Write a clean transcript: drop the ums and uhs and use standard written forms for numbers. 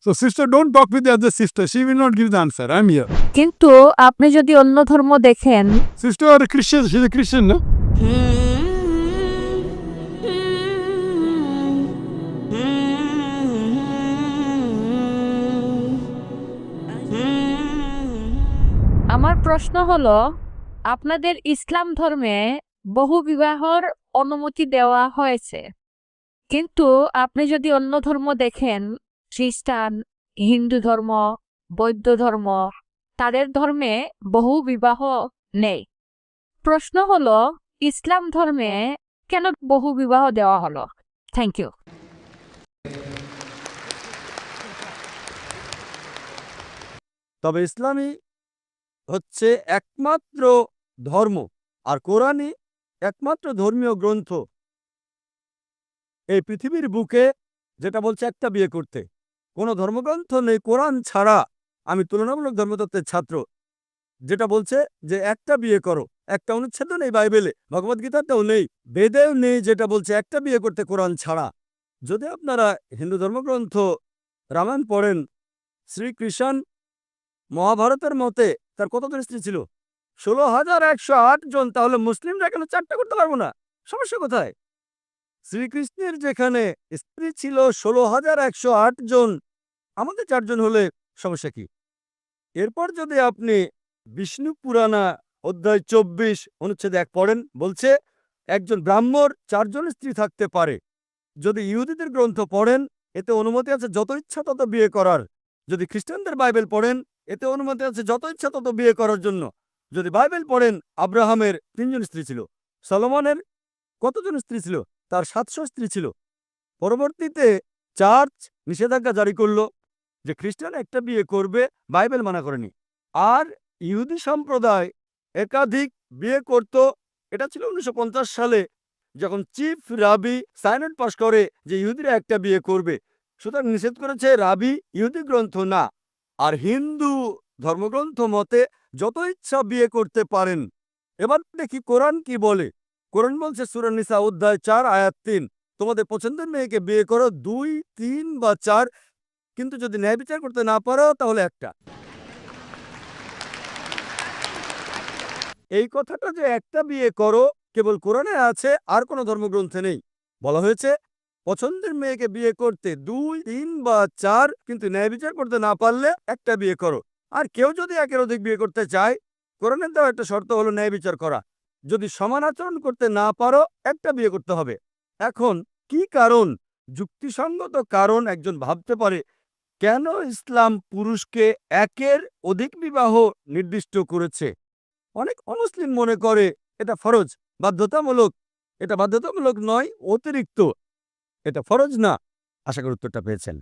So sister, don't talk with the other sister. She will not give the answer. I'm here. কিন্তু আপনি যদি অন্য ধর্ম দেখেন, Sister are a Christian. She's a Christian, no? আমার প্রশ্ন হলো, আপনাদের ইসলাম ধর্মে বহু বিবাহর অনুমতি দেওয়া হয়েছে, কিন্তু আপনি যদি অন্য ধর্ম দেখেন, খ্রিস্টান, হিন্দু ধর্ম, বৌদ্ধ ধর্ম, তাদের ধর্মে বহু বিবাহ নেই। প্রশ্ন হলো, ইসলাম ধর্মে কেন বহু বিবাহ দেওয়া হলো? Thank you. তবে ইসলামই হচ্ছে একমাত্র ধর্ম, আর কোরআনই একমাত্র ধর্মীয় গ্রন্থ এই পৃথিবীর বুকে যেটা বলছে একটা বিয়ে করতে। কোনো ধর্মগ্রন্থ নেই কোরআন ছাড়া। আমি তুলনামূলক ধর্মতত্ত্বের ছাত্র, যেটা বলছে যে একটা বিয়ে করো। একটা অনুচ্ছেদ নেই বাইবেলে, ভগবদ্গীতাতেও নেই, বেদেও নেই, যেটা বলছে একটা বিয়ে করতে কোরআন ছাড়া। যদি আপনারা হিন্দু ধর্মগ্রন্থ রামায়ণ পড়েন, শ্রীকৃষ্ণ মহাভারতের মতে তার কতজন স্ত্রী ছিল? 16,108 জন। তাহলে মুসলিমরা কেন 4টা করতে পারবো না? সমস্যা কোথায়? শ্রীকৃষ্ণের যেখানে স্ত্রী ছিল 16,108 জন, আমাদের 4 জন হলে সমস্যা কি? এরপর যদি আপনি বিষ্ণু পুরাণা অধ্যায় 24 অনুচ্ছেদ 1 পড়েন, বলছে একজন ব্রাহ্মণ 4 জন স্ত্রী থাকতে পারে। যদি ইহুদিদের গ্রন্থ পড়েন, এতে অনুমতি আছে যত ইচ্ছা তত বিয়ে করার। যদি খ্রিস্টানদের বাইবেল পড়েন, এতে অনুমতি আছে যত ইচ্ছা তত বিয়ে করার জন্য। যদি বাইবেল পড়েন, আব্রাহামের 3 জন স্ত্রী ছিল। সলোমনের কতজন স্ত্রী ছিল? তার 700 স্ত্রী ছিল। পরবর্তীতে চার্চ নিষেধাজ্ঞা জারি করলো যে খ্রিস্টান একটা বিয়ে করবে, বাইবেল মানা করেনি। আর ইহুদি সম্প্রদায় একাধিক বিয়ে করত। এটা ছিল 1950 সালে, যখন চিফ রাবি সাইনড পাশ করে যে ইহুদিরা একটা বিয়ে করবে। সুতরাং নিষেধ করেছে রাবি, ইহুদি গ্রন্থ না। আর হিন্দু ধর্মগ্রন্থ মতে যত ইচ্ছা বিয়ে করতে পারেন। এবার দেখি কোরআন কি বলে। কোরআন বলছে সূরা নিসা অধ্যায় 4 আয়াত 3, তোমাদের পছন্দের মেয়েকে বিয়ে করো 2, 3 বা 4, কিন্তু যদি ন্যায় বিচার করতে না পারো তাহলে একটা। এই কথাটা যে একটা বিয়ে করো কেবল কোরআনে আছে, আর কোনো ধর্মগ্রন্থে নেই। বলা হয়েছে পছন্দের মেয়েকে বিয়ে করতে 2, 3 বা 4, কিন্তু ন্যায় বিচার করতে না পারলে একটা বিয়ে করো। আর কেউ যদি একের অধিক বিয়ে করতে চায়, কোরআনের দেওয়া একটা শর্ত হলো ন্যায় বিচার করা। যদি সমান আচরণ করতে না পারো, একটা বিয়ে করতে হবে। এখন কি কারণ, যুক্তিসঙ্গত কারণ একজন ভাবতে পারে কেন ইসলাম পুরুষকে একের অধিক বিবাহ নির্দিষ্ট করেছে? অনেক অমুসলিম মনে করে এটা ফরজ, বাধ্যতামূলক। এটা বাধ্যতামূলক নয়, অতিরিক্ত। এটা ফরজ না। আশা করি উত্তরটা পেয়েছেন।